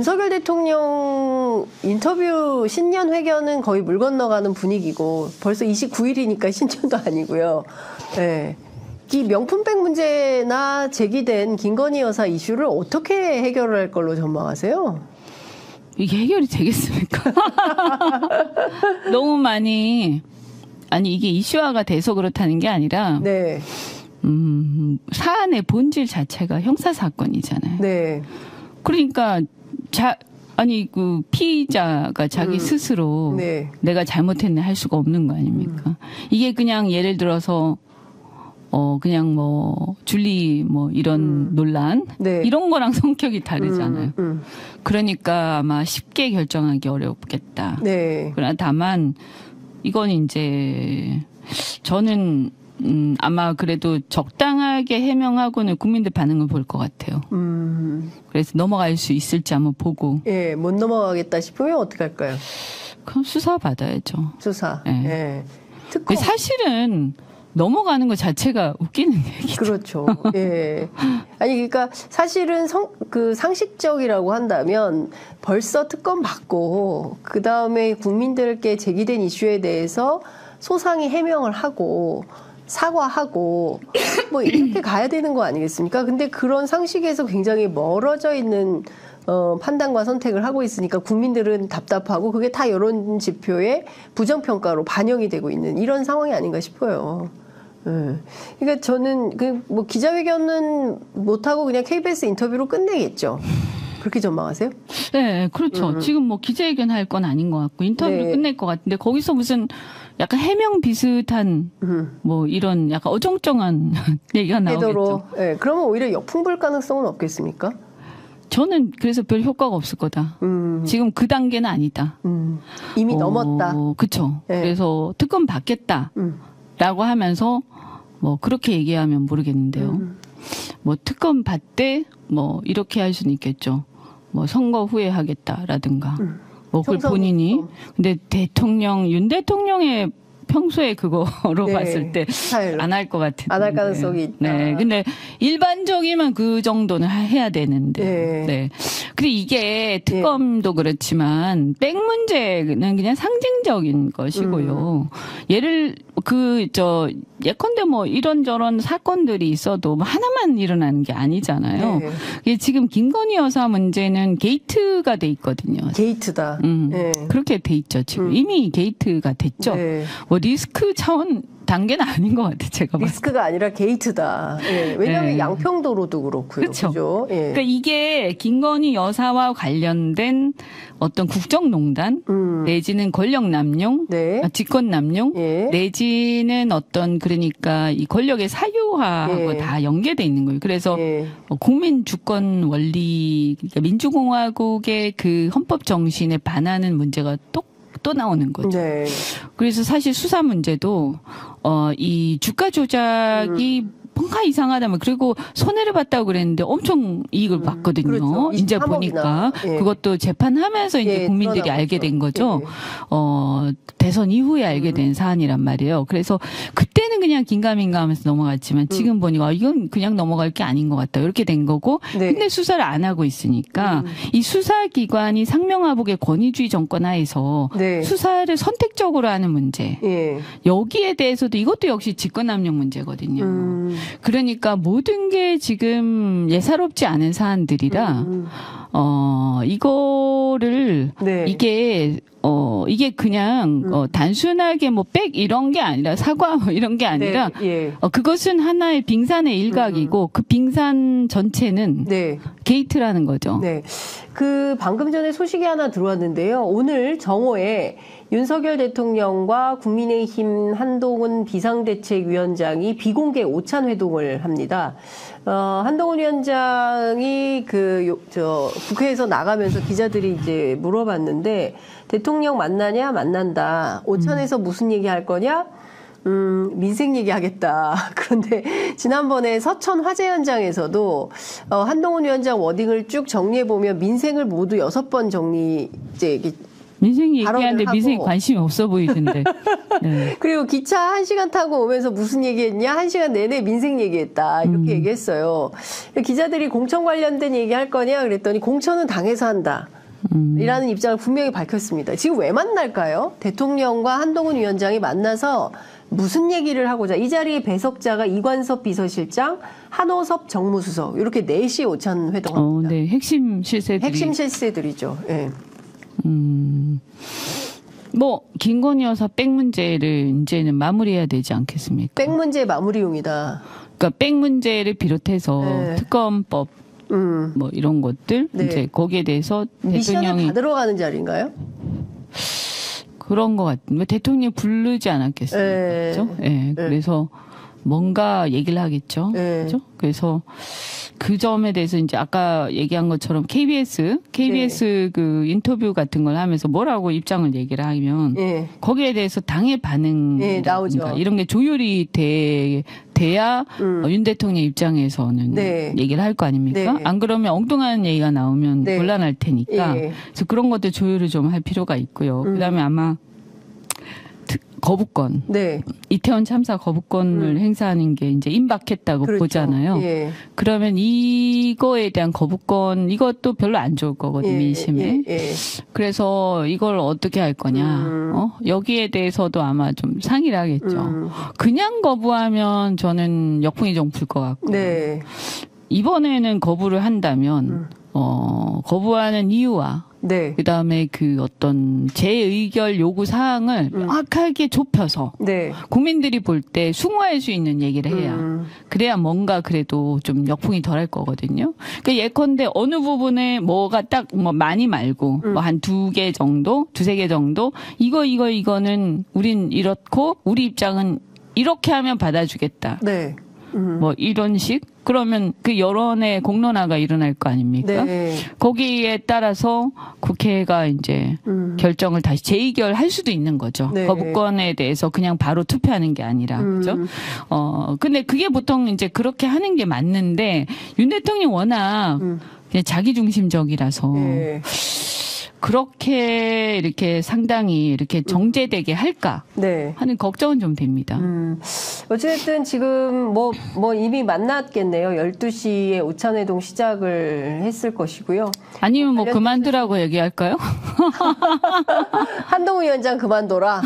윤석열 대통령 인터뷰 신년 회견은 거의 물 건너가는 분위기고 벌써 29일이니까 신년도 아니고요. 네. 이 명품백 문제나 제기된 김건희 여사 이슈를 어떻게 해결을 할 걸로 전망하세요? 이게 해결이 되겠습니까? 너무 많이 아니 이게 이슈화가 돼서 그렇다는 게 아니라 네. 사안의 본질 자체가 형사 사건이잖아요. 네. 그러니까 그 피의자가 자기 스스로 네. 내가 잘못했네 할 수가 없는 거 아닙니까? 이게 그냥 예를 들어서 그냥 뭐 줄리 뭐 이런 논란 네. 이런 거랑 성격이 다르잖아요. 그러니까 아마 쉽게 결정하기 어렵겠다. 네. 그러나 다만 이건 이제 저는 아마 그래도 적당하게 해명하고는 국민들 반응을 볼 것 같아요. 그래서 넘어갈 수 있을지 한번 보고. 예, 못 넘어가겠다 싶으면 어떻게 할까요? 그럼 수사 받아야죠. 수사. 예. 예. 특검. 사실은 넘어가는 것 자체가 웃기는 얘기죠. 그렇죠. 예. 아니, 그러니까 사실은 상식적이라고 한다면 벌써 특검 받고 그 다음에 국민들께 제기된 이슈에 대해서 소상히 해명을 하고 사과하고 뭐 이렇게 가야 되는 거 아니겠습니까? 근데 그런 상식에서 굉장히 멀어져 있는 판단과 선택을 하고 있으니까 국민들은 답답하고 그게 다 여론 지표의 부정평가로 반영이 되고 있는 이런 상황이 아닌가 싶어요. 그러니까 저는 뭐 기자회견은 못하고 그냥 KBS 인터뷰로 끝내겠죠. 그렇게 전망하세요? 네, 그렇죠. 지금 뭐 기자회견 할 건 아닌 것 같고 인터뷰로 네. 끝낼 것 같은데 거기서 무슨 약간 해명 비슷한 뭐 이런 약간 어정쩡한 얘기가 나오겠죠. 네, 그러면 오히려 역풍 불 가능성은 없겠습니까? 저는 그래서 별 효과가 없을 거다. 지금 그 단계는 아니다. 이미 넘었다. 그렇죠. 네. 그래서 특검 받겠다라고 하면서 뭐 그렇게 얘기하면 모르겠는데요. 뭐 특검 받되 뭐 이렇게 할 수는 있겠죠. 뭐 선거 후에 하겠다라든가. 뭐 그걸 본인이. 근데 윤 대통령의 평소에 그거로 네, 봤을 때 안 할 것 같은데. 안 할 가능성이 있다. 네. 근데 일반적이면 그 정도는 해야 되는데. 네. 네. 근데 이게 특검도 그렇지만 백 문제는 그냥 상징적인 것이고요. 예컨대 뭐 이런저런 사건들이 있어도 뭐 하나만 일어나는 게 아니잖아요. 네. 이게 지금 김건희 여사 문제는 게이트가 돼 있거든요. 게이트다. 네. 그렇게 돼 있죠. 지금 이미 게이트가 됐죠. 네. 뭐 리스크 차원 단계는 아닌 것 같아요. 제가 봤을 때. 리스크가 아니라 게이트다. 예, 왜냐하면 네. 양평도로도 그렇고요. 그렇죠. 예. 그러니까 이게 김건희 여사와 관련된 어떤 국정농단 내지는 권력 남용, 네. 직권 남용 예. 내지는 어떤 그러니까 이 권력의 사유화하고 예. 다 연계돼 있는 거예요. 그래서 예. 국민 주권 원리, 그러니까 민주공화국의 그 헌법 정신에 반하는 문제가 또 나오는 거죠. 네. 그래서 사실 수사 문제도 이 주가 조작이 뭔가 이상하다면 그리고 손해를 봤다고 그랬는데 엄청 이익을 봤거든요. 그렇죠. 이제 23억이나. 보니까 예. 그것도 재판하면서 이제 예, 국민들이 드러나고 알게 된 거죠. 예. 대선 이후에 알게 된 사안이란 말이에요. 그래서 그때는 그냥 긴가민가하면서 넘어갔지만 지금 보니까 이건 그냥 넘어갈 게 아닌 것 같다. 이렇게 된 거고. 네. 근데 수사를 안 하고 있으니까 이 수사기관이 상명하복의 권위주의 정권 하에서 네. 수사를 선택적으로 하는 문제. 예. 여기에 대해서도 이것도 역시 직권남용 문제거든요. 그러니까 모든 게 지금 예사롭지 않은 사안들이라 이거를 네. 이게 그냥 단순하게 뭐 백 이런 게 아니라 사과 뭐 이런 게 아니라 네. 예. 그것은 하나의 빙산의 일각이고 그 빙산 전체는 네. 게이트라는 거죠. 네. 방금 전에 소식이 하나 들어왔는데요. 오늘 정오에 윤석열 대통령과 국민의힘 한동훈 비상대책위원장이 비공개 오찬 회동을 합니다. 한동훈 위원장이 국회에서 나가면서 기자들이 이제 물어봤는데 대통령 만나냐? 만난다. 오찬에서 무슨 얘기 할 거냐? 민생 얘기하겠다. 그런데 지난번에 서천 화재 현장에서도 한동훈 위원장 워딩을 쭉 정리해 보면 민생을 모두 6번 민생 얘기하는데 발언을 민생이 하고. 관심이 없어 보이던데. 네. 그리고 기차 1시간 타고 오면서 무슨 얘기했냐? 1시간 내내 민생 얘기했다. 이렇게 얘기했어요. 기자들이 공천 관련된 얘기할 거냐? 그랬더니 공천은 당에서 한다. 이라는 입장을 분명히 밝혔습니다. 지금 왜 만날까요? 대통령과 한동훈 위원장이 만나서 무슨 얘기를 하고자. 이 자리에 배석자가 이관섭 비서실장, 한호섭 정무수석 이렇게 4시 오찬 회동합니다. 네. 핵심 실세들이. 핵심 실세들이죠. 예. 뭐 김건희 여사 백 문제를 이제는 마무리해야 되지 않겠습니까? 백 문제 마무리용이다. 그러니까 백 문제를 비롯해서 네. 특검법 뭐 이런 것들 네. 이제 거기에 대해서 미션을 대통령이 받으러 가는 자리인가요? 그런 것 같은데 대통령이 부르지 않았겠어요. 네. 그렇죠? 네. 그래서 뭔가 얘기를 하겠죠. 네. 그렇죠? 그래서 그 점에 대해서 이제 아까 얘기한 것처럼 KBS 그 인터뷰 같은 걸 하면서 뭐라고 입장을 얘기를 하면 예. 거기에 대해서 당의 반응 예, 나오죠. 이런 게 조율이 돼야 윤 대통령 입장에서는 네. 얘기를 할 거 아닙니까? 네. 안 그러면 엉뚱한 얘기가 나오면 네. 곤란할 테니까 예. 그래서 그런 것들 조율을 좀 할 필요가 있고요. 그다음에 아마 거부권, 네. 이태원 참사 거부권을 행사하는 게 이제 임박했다고 그렇죠. 보잖아요. 예. 그러면 이거에 대한 거부권 이것도 별로 안 좋을 거거든요, 민심에. 예. 그래서 이걸 어떻게 할 거냐. 여기에 대해서도 아마 좀 상의를 하겠죠. 그냥 거부하면 저는 역풍이 좀 불 것 같고. 네. 이번에는 거부를 한다면 거부하는 이유와 네. 그다음에 그 어떤 재의결 요구 사항을 명확하게 좁혀서 네. 국민들이 볼 때 숭화할 수 있는 얘기를 해야 그래야 뭔가 그래도 좀 역풍이 덜할 거거든요. 그러니까 예컨대 어느 부분에 뭐가 딱 뭐 많이 말고 뭐 한 2개 정도, 2-3개 정도 이거는 우린 이렇고 우리 입장은 이렇게 하면 받아주겠다. 네. 뭐 이런 식 그러면 그 여론의 공론화가 일어날 거 아닙니까? 네. 거기에 따라서 국회가 이제 결정을 다시 재의결할 수도 있는 거죠. 네. 거부권에 대해서 그냥 바로 투표하는 게 아니라 그죠? 근데 그게 보통 이제 그렇게 하는 게 맞는데 윤 대통령이 워낙 그냥 자기중심적이라서 네. 그렇게 이렇게 상당히 이렇게 정제되게 할까 네. 하는 걱정은 좀 됩니다. 어쨌든 지금 뭐 이미 만났겠네요. 12시에 오찬회동 시작을 했을 것이고요. 아니면 뭐 그만두라고 얘기할까요? 한동훈 위원장 그만둬라.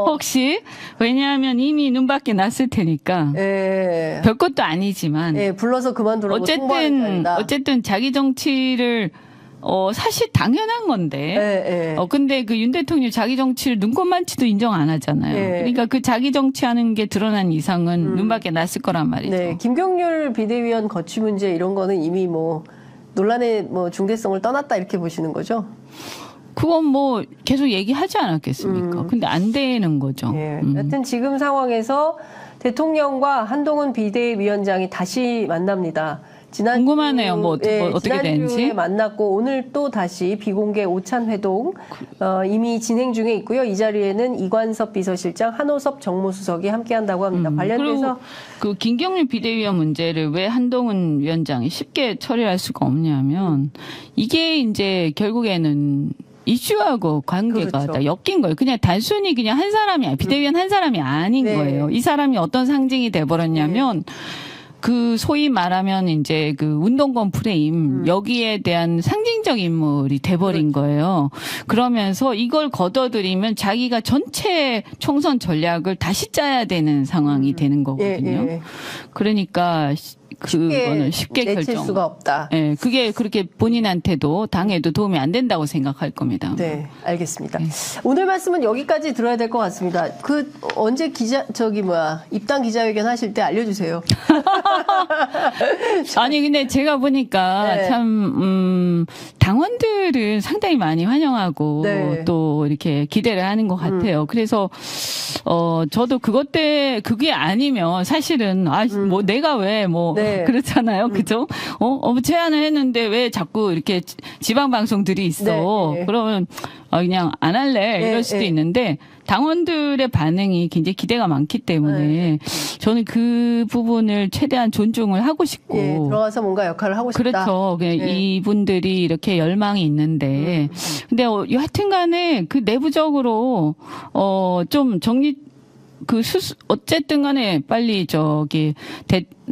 혹시 왜냐하면 이미 눈밖에 났을 테니까 예. 별것도 아니지만 예, 불러서 그만두라고 통보하는 자리다. 어쨌든 자기 정치를 사실 당연한 건데. 예, 예. 근데 그 윤 대통령 자기 정치를 눈꽃만치도 인정 안 하잖아요. 예. 그러니까 그 자기 정치하는 게 드러난 이상은 눈밖에 났을 거란 말이죠. 네, 김경률 비대위원 거취 문제 이런 거는 이미 뭐 논란의 뭐 중대성을 떠났다 이렇게 보시는 거죠? 그건 뭐 계속 얘기하지 않았겠습니까? 근데 안 되는 거죠. 예. 여튼 지금 상황에서 대통령과 한동훈 비대위원장이 다시 만납니다. 궁금하네요. 뭐 어떻게 되는지. 지난주에 만났고 오늘 또 다시 비공개 오찬 회동 이미 진행 중에 있고요. 이 자리에는 이관섭 비서실장, 한호섭 정무수석이 함께한다고 합니다. 관련돼서 그 김경률 비대위원 문제를 왜 한동훈 위원장이 쉽게 처리할 수가 없냐면 이게 이제 결국에는 이슈하고 관계가 그렇죠. 다 엮인 거예요. 그냥 단순히 그냥 한 사람이 비대위원 한 사람이 아닌 네. 거예요. 이 사람이 어떤 상징이 돼버렸냐면 그 소위 말하면 이제 그 운동권 프레임 여기에 대한 상징적 인물이 돼버린 거예요. 그러면서 이걸 걷어들이면 자기가 전체 총선 전략을 다시 짜야 되는 상황이 되는 거거든요. 예. 그러니까 그거는 쉽게 내칠 결정. 수가 없다. 네, 그게 그렇게 본인한테도 당에도 도움이 안 된다고 생각할 겁니다. 네, 알겠습니다. 오늘 말씀은 여기까지 들어야 될 것 같습니다. 언제 입당 기자회견 하실 때 알려주세요. 아니 근데 제가 보니까 네. 참 당원들은 상당히 많이 환영하고 네. 또 이렇게 기대를 하는 것 같아요. 그래서 저도 그게 아니면 사실은 뭐 내가 왜 네. 그렇잖아요, 그죠? 제안을 했는데 왜 자꾸 이렇게 지방 방송들이 있어? 네. 그러면 그냥 안 할래 이럴 수도 있는데 당원들의 반응이 굉장히 기대가 많기 때문에 저는 그 부분을 최대한 존중을 하고 싶고 들어가서 뭔가 역할을 하고 싶다. 그렇죠. 그냥 이분들이 이렇게 열망이 있는데 근데 여하튼간에 그 내부적으로 좀 정리 어쨌든 간에 빨리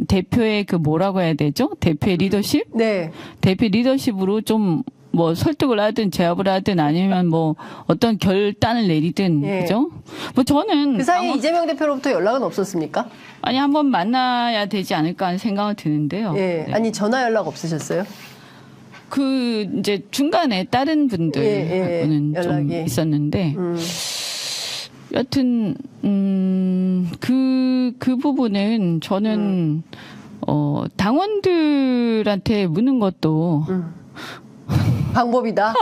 대표의 그 뭐라고 해야 되죠? 대표의 리더십? 네. 대표 리더십으로 좀 뭐 설득을 하든 제압을 하든 아니면 뭐 어떤 결단을 내리든 그죠? 뭐 저는 그 사이에 이재명 대표로부터 연락은 없었습니까? 아니 한번 만나야 되지 않을까 하는 생각은 드는데요. 네. 아니 전화 연락 없으셨어요? 그 이제 중간에 다른 분들하고는 좀 있었는데 여튼 그 부분은 저는 당원들한테 묻는 것도 방법이다.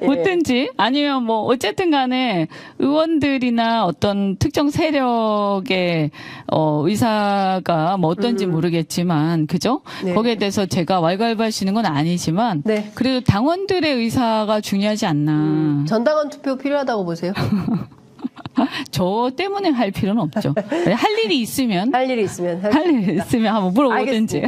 뭐든지 아니면 뭐 어쨌든 간에 의원들이나 어떤 특정 세력의 의사가 뭐 어떤지 모르겠지만 그죠? 거기에 대해서 제가 왈가왈부할 수 있는 건 아니지만 그래도 당원들의 의사가 중요하지 않나. 전당원 투표 필요하다고 보세요? 저 때문에 할 필요는 없죠. 할 일이 있으면 할 일이 있으면 한번 물어보든지.